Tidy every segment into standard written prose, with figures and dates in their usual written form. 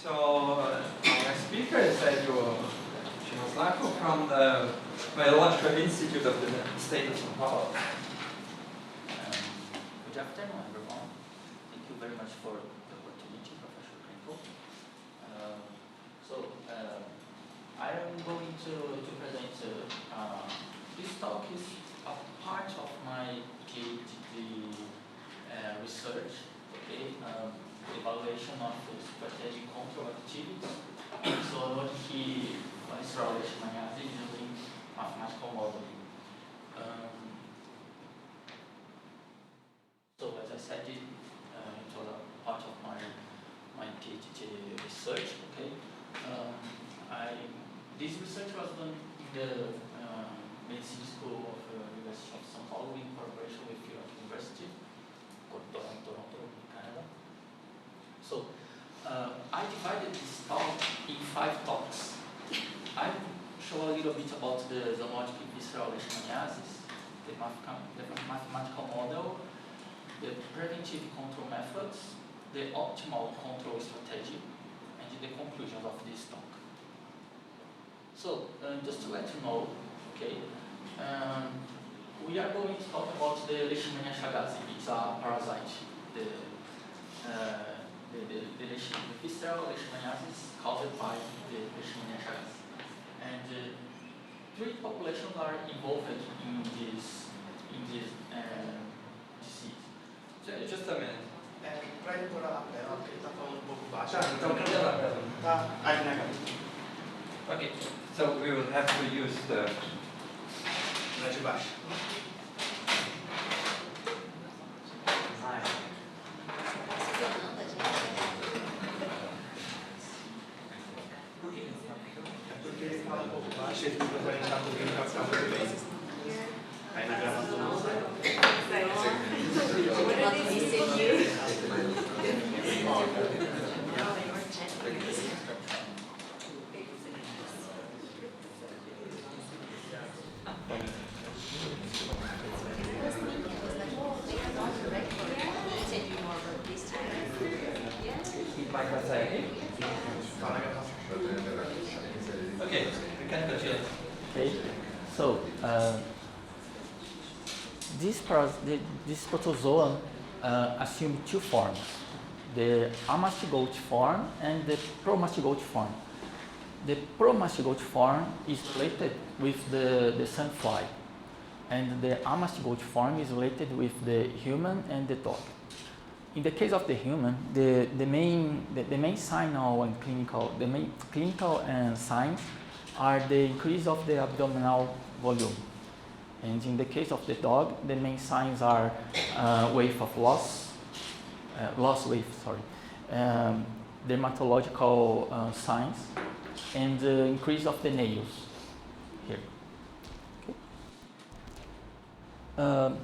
So, our speaker is Helio Shimozako from the Biological Institute of the State of São Paulo. Good afternoon, everyone. Thank you very much for the opportunity, Professor Krinkel. I am going to present this talk is a part of my PhD research, okay? Evaluation of strategic control activities in zoonotic visceral leishmaniasis using mathematical modeling. So as I said, it was a part of my PhD research. Okay, this research was done in the medicine school of the University of São Paulo in collaboration with University of Toronto, Canada. So I divided this talk in 5 talks. I will show a little bit about the zoonotic visceral leishmaniasis, the mathematical model, the preventive control methods, the optimal control strategy, and the conclusions of this talk. So, just to let you know, okay, we are going to talk about the Leishmania shagazi. It's a parasite, the visceral leishmaniasis caused by the Leishmania shagazi. And 3 populations are involved in this disease. Just a minute. Para editora a tela, porque ele está falando um pouco baixo. Tá, então cadê a tela? Tá aí na cabeça. Okay, so we will have to use the... Na de baixo. É porque ele fala um pouco baixo e depois a gente está ouvindo para ficar muito bem. Aí na gravação não sai. Okay, we can continue. Okay, so this protozoan assumed 2 forms, the amastigote form and the promastigote form. The promastigote form is related with the sunfly, and the amastigote form is related with the human and the dog. In the case of the human, the main signal and clinical signs are the increase of the abdominal volume. And in the case of the dog, the main signs are wave of loss wave, dermatological signs, and increase of the nails here. Okay.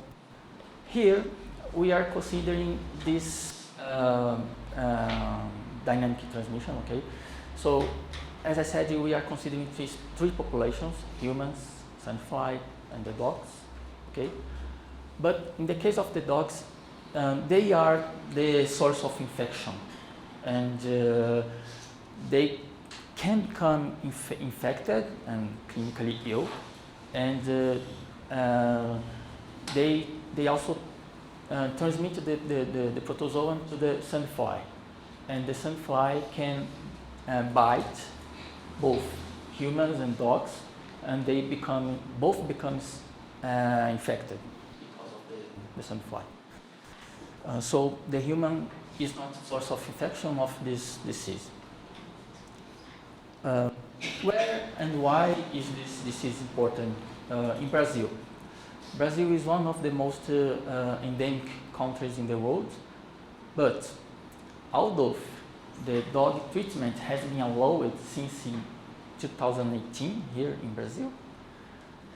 Here we are considering this dynamic transmission. Okay, so as I said, we are considering 3 populations: humans, sunfly, and the dogs. Okay, but in the case of the dogs, they are the source of infection, and they can become infected and clinically ill, and they also transmit the protozoan to the sunfly, and the sunfly can bite both humans and dogs, and they both becomes infected because of the sunfly. So the human is not the source of infection of this disease. Where and why is this disease important in Brazil? Brazil is one of the most endemic countries in the world, but although the dog treatment has been allowed since 2018 here in Brazil,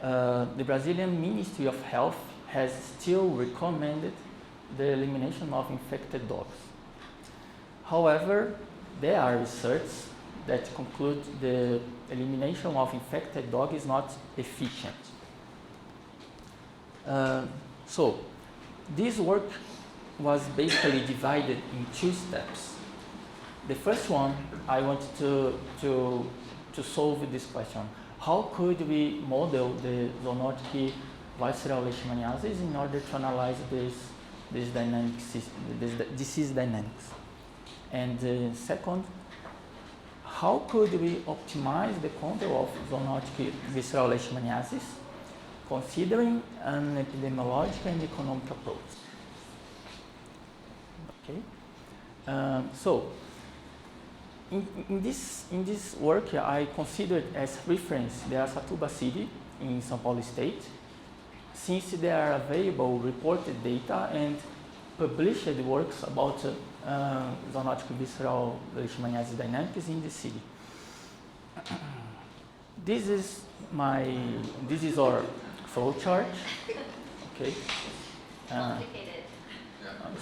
the Brazilian Ministry of Health has still recommended the elimination of infected dogs. However, there are research that conclude the elimination of infected dog is not efficient. So this work was basically divided in 2 steps. The first one, I want to solve this question. How could we model the zoonotic visceral leishmaniasis in order to analyze this disease dynamics? And second, how could we optimize the control of zoonotic visceral leishmaniasis considering an epidemiological and economic approach? Okay. So, in this work, I considered as reference the Aracatuba city in São Paulo state, since there are available reported data and published works about zoonotic visceral leishmaniasis dynamics in the city. This is our flow chart. Okay. Complicated.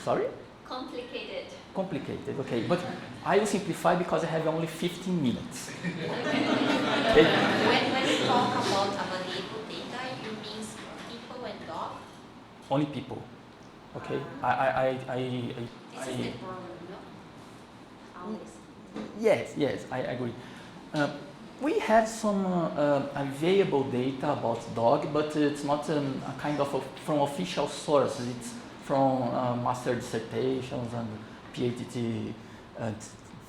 Sorry? Complicated. Okay, but I will simplify because I have only 15 minutes. Okay. Okay? When you talk about available data, you mean people and dog? Only people. Okay. This is the problem, no? Always. Yes, I agree. We have some available data about dog, but it's not a kind of from official sources. It's from master dissertations and PhD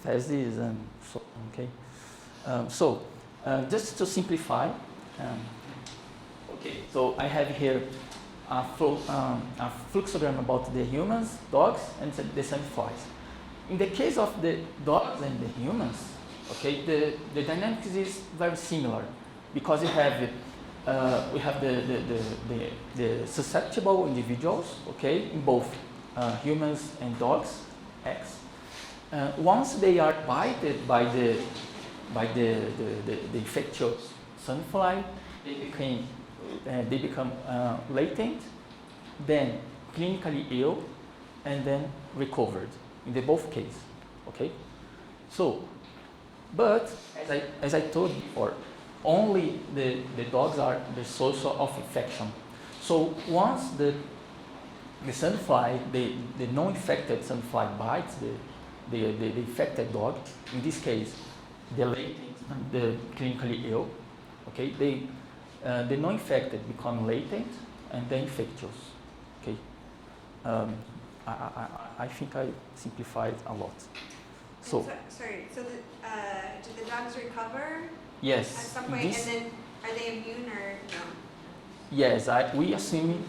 theses and so on. Okay. Just to simplify, okay. So I have here a fluxogram about the humans, dogs, and the sandflies. In the case of the dogs and the humans, okay, the dynamics is very similar because we have the susceptible individuals, okay, in both humans and dogs, X. Once they are bited by the infectious sandfly, they become latent, then clinically ill, and then recovered in the both cases. Okay, so, but as I told before, only the dogs are the source of infection. So once the sandfly, the non-infected sandfly bites the infected dog, in this case, the latent and the clinically ill, okay, the non-infected become latent and then infectious. Okay, I think I simplified a lot. So sorry. So do the dogs recover yes, at some point, and then are they immune or no? Yes, we assume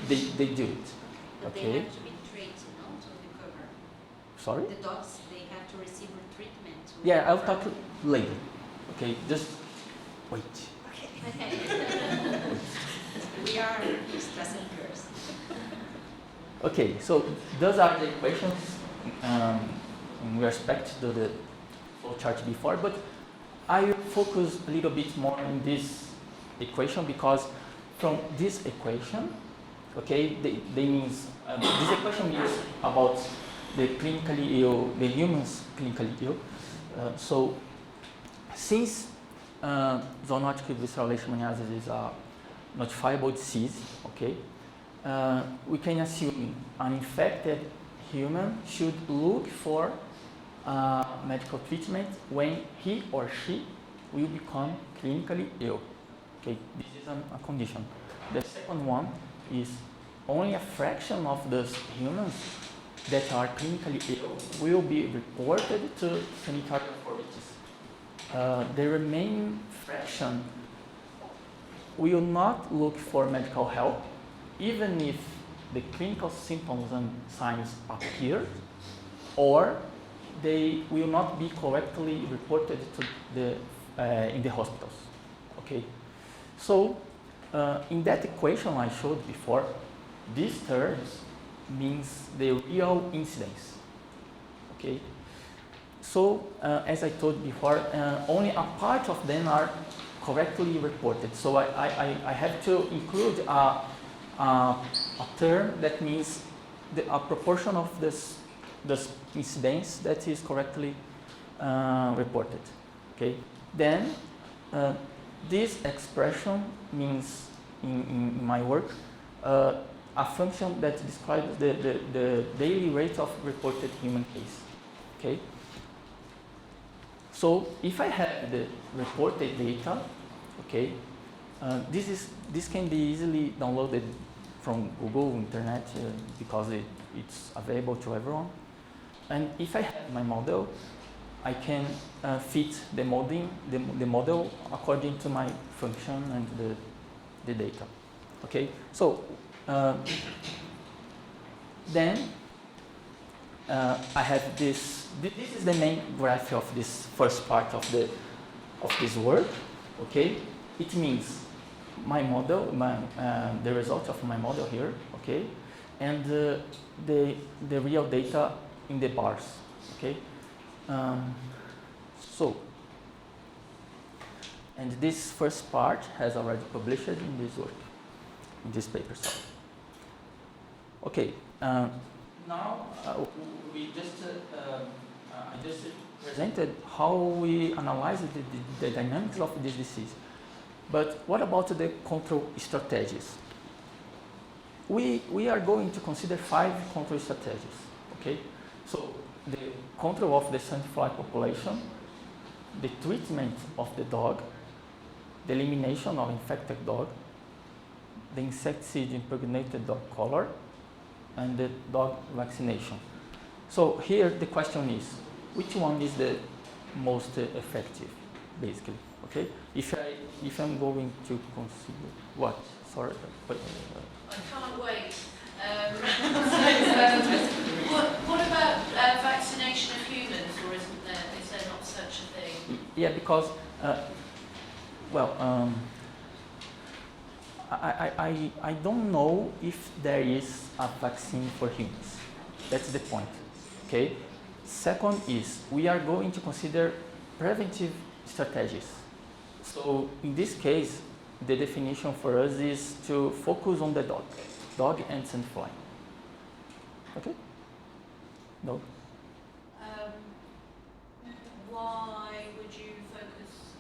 they do it. But Okay. they have to be treated, no, to recover. Sorry? The dogs, they have to receive treatment. To Yeah, I'll recover. talk later. Okay, just wait. Okay. We are stress and curse. Okay, so those are the equations in respect to the flowchart before, but I will focus a little bit more on this equation because from this equation, okay, they means this equation means about the clinically ill, the humans clinically ill. So since zoonotic visceral leishmaniasis is a notifiable disease, okay, we can assume an infected human should look for medical treatment when he or she will become clinically ill. Okay, this is a condition. The second one is only a fraction of those humans that are clinically ill will be reported to sanitary authorities. The remaining fraction will not look for medical help, even if the clinical symptoms and signs appear, or they will not be correctly reported to in the hospitals. Okay, so in that equation I showed before, these terms means the real incidence. Okay, so as I told before, only a part of them are correctly reported. So I have to include a term that means a proportion of this incidence that is correctly reported. Okay, then this expression means in my work a function that describes the daily rate of reported human case. Okay, So if I have the reported data, okay, this can be easily downloaded from Google Internet because it's available to everyone. And if I have my model, I can fit the model according to my function and the data. Okay, so then I have this. This is the main graph of this first part of this work. Okay, it means my model, the result of my model here. Okay, and the real data in the bars. Okay, so and this first part has already published in this work, in this paper. Sorry. Okay. Now we just I just presented how we analyze the dynamics of this disease. But what about the control strategies? We are going to consider 5 control strategies. Okay, so the control of the sandfly population, the treatment of the dog, the elimination of infected dog, the insecticide impregnated dog collar, and the dog vaccination. So here the question is, which one is the most effective, basically? Okay, if I'm going to consider what? Sorry, but I can't wait. What about vaccination of humans, or isn't there? Is there not such a thing? Yeah, because I don't know if there is a vaccine for humans. That's the point. Okay. Second is we are going to consider preventive strategies. So in this case, the definition for us is to focus on the dog and sandfly. Okay? No? Why would you focus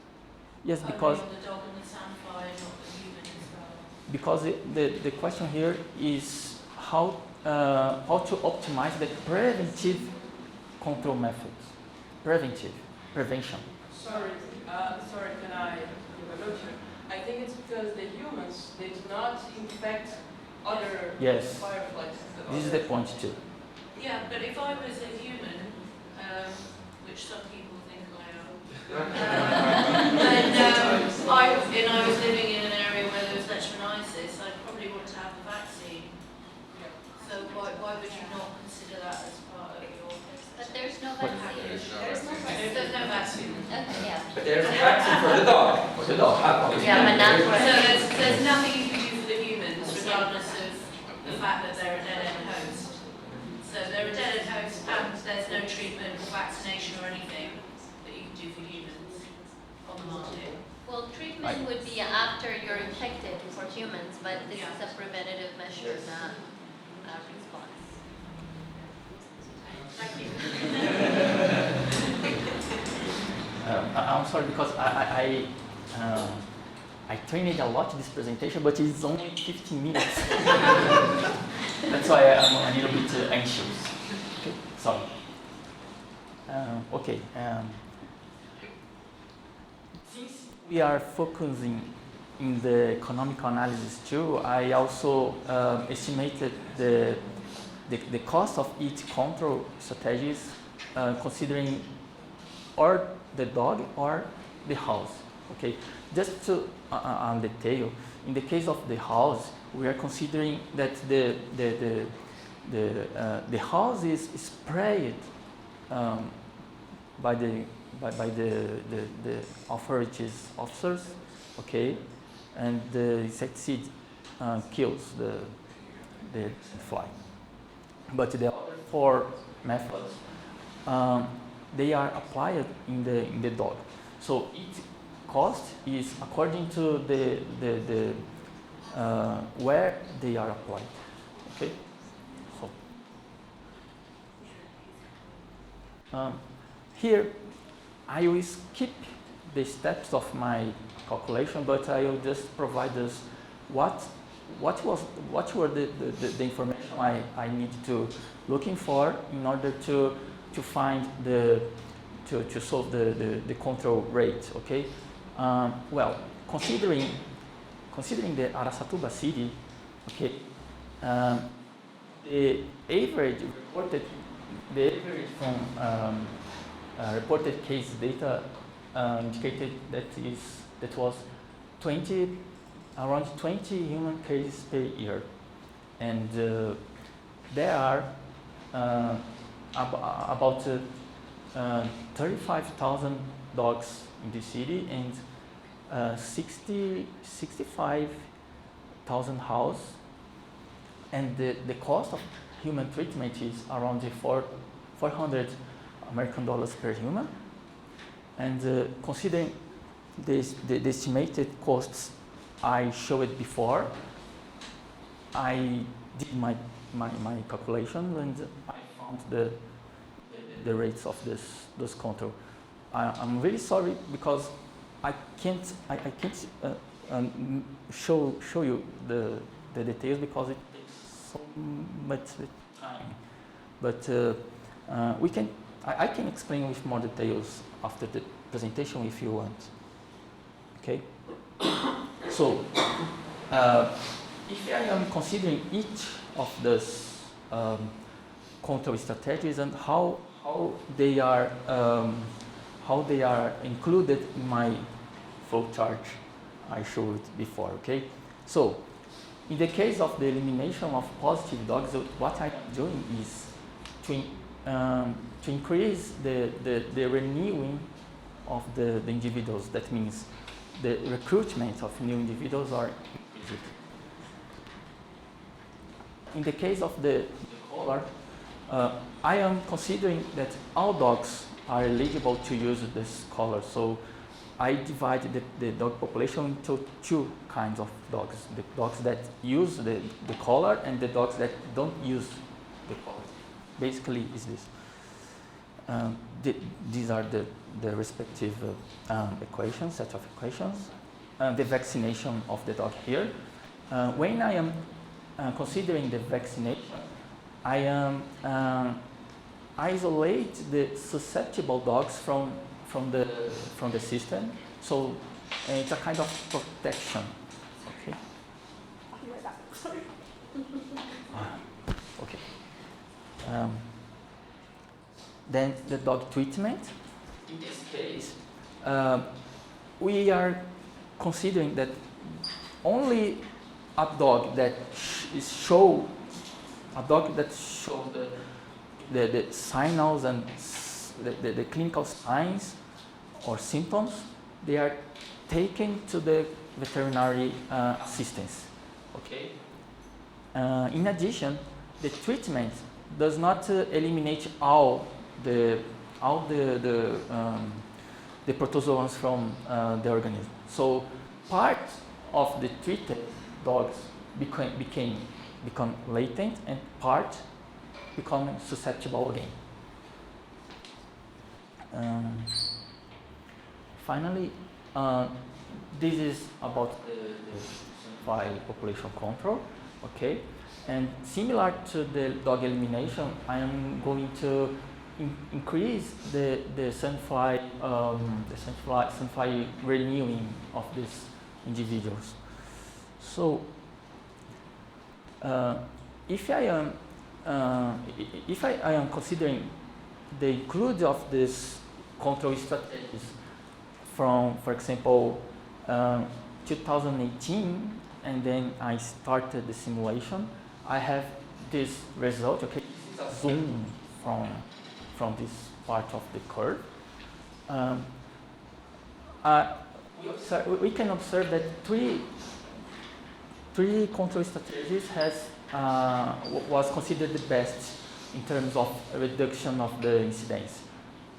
Yes, only because on the dog and the sandfly and not the human as well? because the question here is how to optimize the preventive control methods. Prevention. Sorry, can I give a note here? I think it's because the humans, they do not infect other Yes. fireflies. This is the point too. Yeah, but if I was a human, which some people think I am, and I was living in an area where there was leishmaniasis, I'd probably want to have the vaccine. So why would you not consider that as part of your... But there's no vaccine. There's no vaccine. Okay, yeah. But there's a vaccine for the dog. For the dog. Yeah, but not for So there's nothing you can do for the humans, regardless of the fact that they're a dead-end host. So they're a dead-end host, and there's no treatment or vaccination or anything that you can do for humans on the market. Well, treatment would be after you're infected for humans, but this is a preventative measure, not a response. Thank you. I'm sorry because I trained a lot this presentation, but it's only 15 minutes. That's why I'm a little bit anxious. Okay, sorry. Okay. Since we are focusing in the economic analysis too, I also estimated the cost of each control strategies, considering or the dog or the house. Okay, just to on detail, in the case of the house, we are considering that the house is sprayed by the officers, okay, and the insecticide kills the fly. But the other 4 methods, they are applied in the dog. So each cost is according to the where they are applied. Okay. So here I will skip the steps of my calculation, but I will just provide us what were the information I need to looking for in order to find the to solve the control rate, okay? Well, considering the Araçatuba city, okay, the average from reported case data indicated that was around 20 human cases per year, and there are about 35,000 dogs in the city and 65,000 houses, and the cost of human treatment is around $400 American per human, and considering the estimated costs I showed before, I did my calculation and I found the rates of this control. I'm really sorry because I can't show you the details because it takes so much time. But I can explain with more details after the presentation if you want. Okay. So, if I am considering each of these control strategies and how they are included in my flowchart I showed before. Okay. So, in the case of the elimination of positive dogs, what I'm doing is to increase the renewing of the individuals. That means the recruitment of new individuals are increased. In the case of the collar, I am considering that all dogs are eligible to use this collar. So I divide the dog population into two kinds of dogs. The dogs that use the collar and the dogs that don't use the collar. Basically is this. These are the respective equations, set of equations. The vaccination of the dog here. When I am considering the vaccination, I am isolate the susceptible dogs from the system. So it's a kind of protection. Okay. Okay. Then the dog treatment. In this case, we are considering that only a dog that shows the signals and the clinical signs or symptoms, they are taken to the veterinary assistance. Okay. In addition, the treatment does not eliminate all the protozoans from the organism. So part of the treated dogs become latent and part become susceptible again. Finally, this is about the population control. Okay, and similar to the dog elimination, I am going to increase the sandfly renewing of these individuals. So, if I am considering the include of this control strategies from, for example, 2018, and then I started the simulation, I have this result. Okay, this is a zoom from this part of the curve. We can observe that three control strategies was considered the best in terms of reduction of the incidence.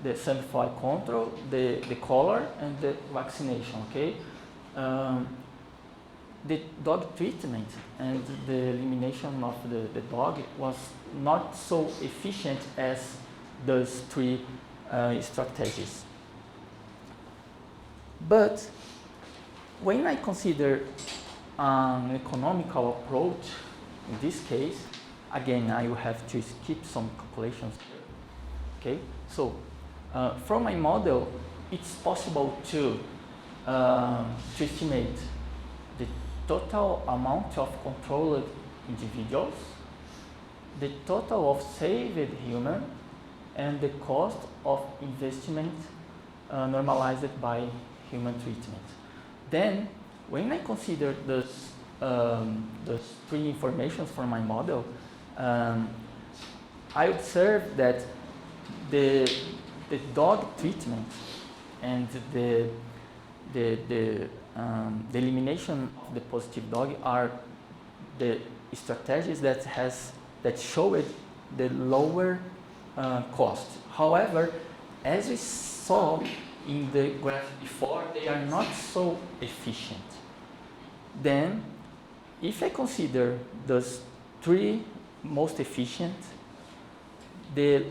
The sandfly control, the collar, and the vaccination. Okay, the dog treatment and the elimination of the dog was not so efficient as those three strategies. But when I consider an economical approach, in this case, again, I will have to skip some calculations here. Okay, so From my model, it's possible to estimate the total amount of controlled individuals, the total of saved human, and the cost of investment normalized by human treatment. Then, when I consider the three informations for my model, I observe that the dog treatment and the elimination of the positive dog are the strategies that showed the lower cost. However, as we saw in the graph before, they are not so efficient. Then, if I consider those three most efficient, the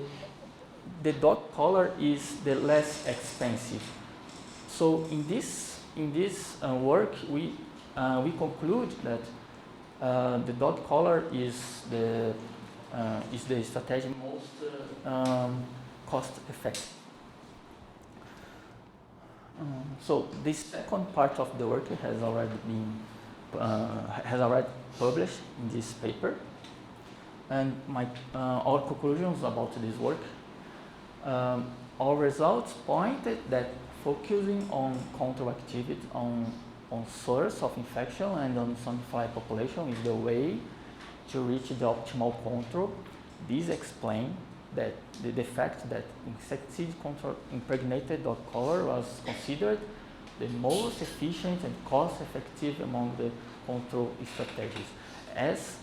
dog collar is the less expensive. So in this work, we conclude that the dog collar is the strategy most cost effective. So this second part of the work has already been published in this paper, and our conclusions about this work. Our results pointed that focusing on control activity on source of infection and on sunfly population is the way to reach the optimal control. This explains that the fact that insecticide control impregnated dog collar was considered the most efficient and cost-effective among the control strategies. As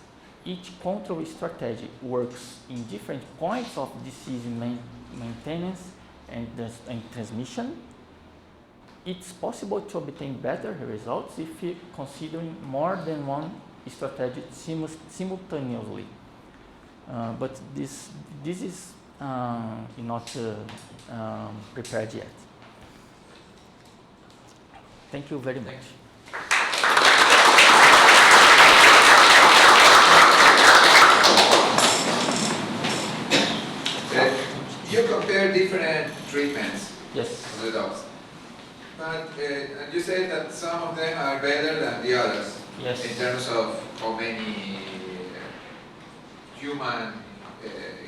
each control strategy works in different points of disease maintenance and transmission, it's possible to obtain better results if you considering more than one strategy simultaneously. But this is not prepared yet. Thank you very much. You compare different treatments Yes. of the dogs. But and you say that some of them are better than the others. Yes. In terms of how many human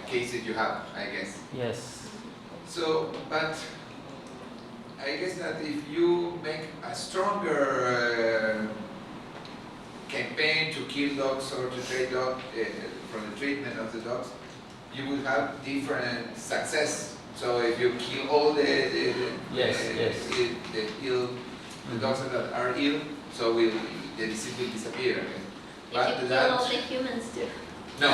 cases you have, I guess. Yes. So, but I guess that if you make a stronger campaign to kill dogs or to trade dogs from the treatment of the dogs, you will have different success. So if you kill all the ill, the dogs that are ill, so the disease will disappear. Okay? If you kill all the humans too. No,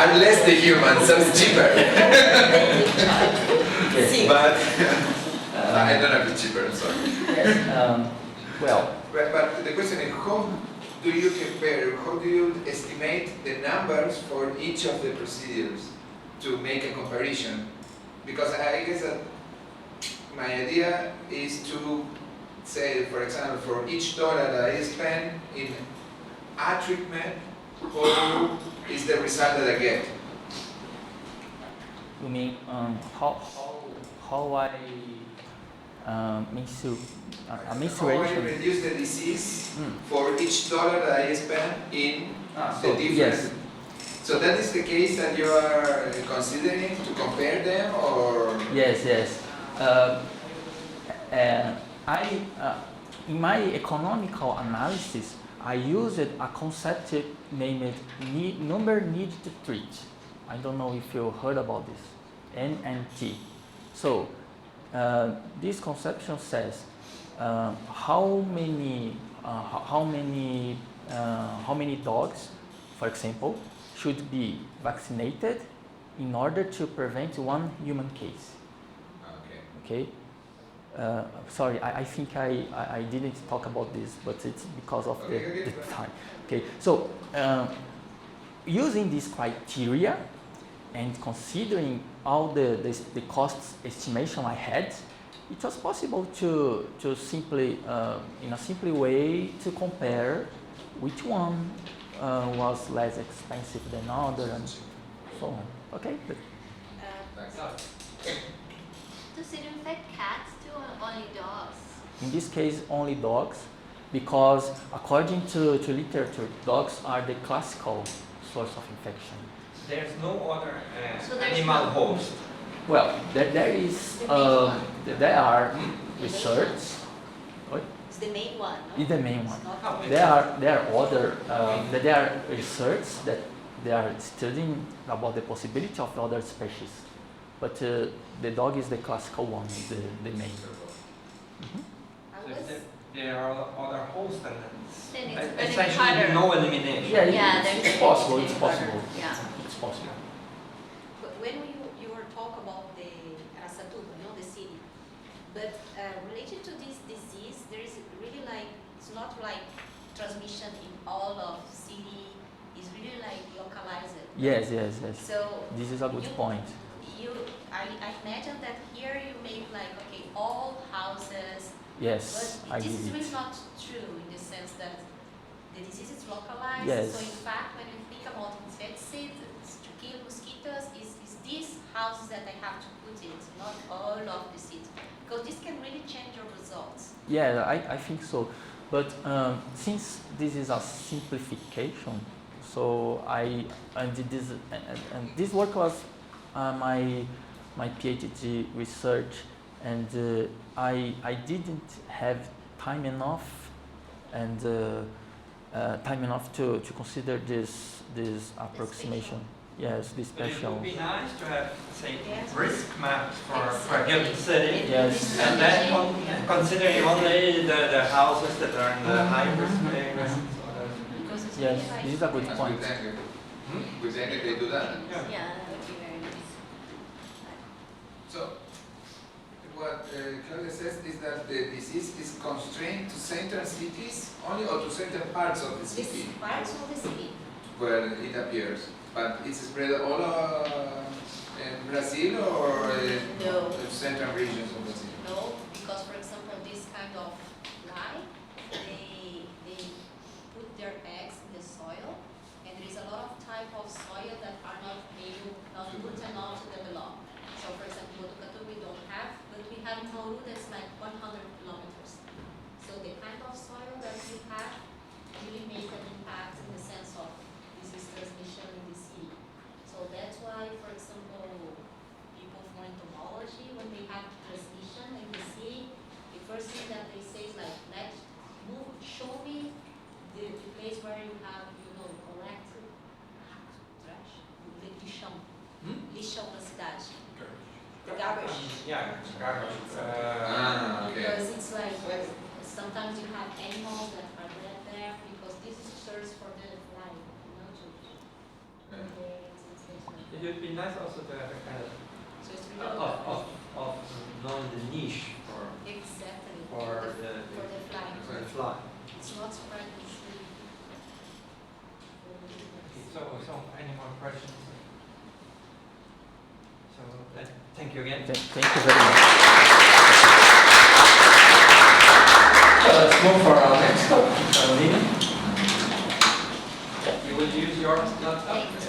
unless the humans, so it's cheaper. But I don't know if it's cheaper. I'm sorry. Yes. Well. But the question is, how do you compare? How do you estimate the numbers for each of the procedures to make a comparison? Because I guess that my idea is to say, for example, for each dollar that I spend in a treatment, how is the result that I get? You mean how I mensuration? How I reduce the disease for each dollar that I spend in the different. Yes. So that is the case that you are considering to compare them, or? Yes, yes. In my economical analysis, I used a concept named number need to treat. I don't know if you heard about this, NNT. So this conception says how many dogs, for example, should be vaccinated in order to prevent one human case. Okay. Sorry, I think I didn't talk about this, but it's because of the time. Okay, so using this criteria and considering all the cost estimation I had, it was possible to simply, in a simple way, to compare which one was less expensive than other and so on. Okay? myself. Does it infect cats too or only dogs? In this case, only dogs, because according to literature, dogs are the classical source of infection. There's no other So there's animal no- host. Well, there are research. What? It's the main one, no? Is the main one. It's not Oh, There are other there are research that they are studying about the possibility of other species, but the dog is the classical one, the main. Mhm. So if there are other hosts, and Then it's it's essentially harder. no elimination. Yeah, Yeah, it's there's possible. It's it's possible. harder. Yeah. It's possible. But when you were talking about the Aracatuba, you know, the city, but related to this disease, there is really like, it's not like transmission in all of city, it's really like localized. Yes. So This is a good point. I imagine that here you make like, okay, all houses, Yes, I but this give is it. really not true in the sense that the disease is localized. Yes. So in fact, when you think about insecticides to kill mosquitoes, is these houses that I have to put it, not all of the city, because this can really change your results. Yeah, I think so. But since this is a simplification, so I did this, and this work was my PhD research, and I didn't have time enough to consider this approximation. Yes, this But it special. would be nice to have, say, Yes. risk maps for a given city. Yes. And then considering only the houses that are in the high risk areas. Because it's Yes, really like, this is a good That's point. with dengue. With dengue they do that. Yeah. Yeah, that would be very nice. So, what Claudia says is that the disease is constrained to central cities only, or to certain parts of the this city parts of the city. where it appears. But it's spread all in Brazil or No. central regions of Brazil. No, because for example, this kind of fly, they put their eggs in the soil, and there is a lot of type of soil that are not good enough to develop. So for example, Botucatu we don't have, but we have in Bauru that's like 100 kilometers. So the kind of soil that we have really make an impact in the sense of disease transmission in the city. So that's why, for example, people from entomology, when they have transmission in the city, the first thing that they say is like, show me the place where you have, collect trash, lixão, lixão na cidade. The garbage. Yeah, garbage. Okay. Because it's like, sometimes you have animals that are bred there, because this is serves for the fly, It would be nice also to have a kind of So it's really of knowing the niche exactly for for the fly. for the fly. It's not spread in city. So any more questions? So thank you again. Thank you very much. Let's move for our next topic. You will use your laptop.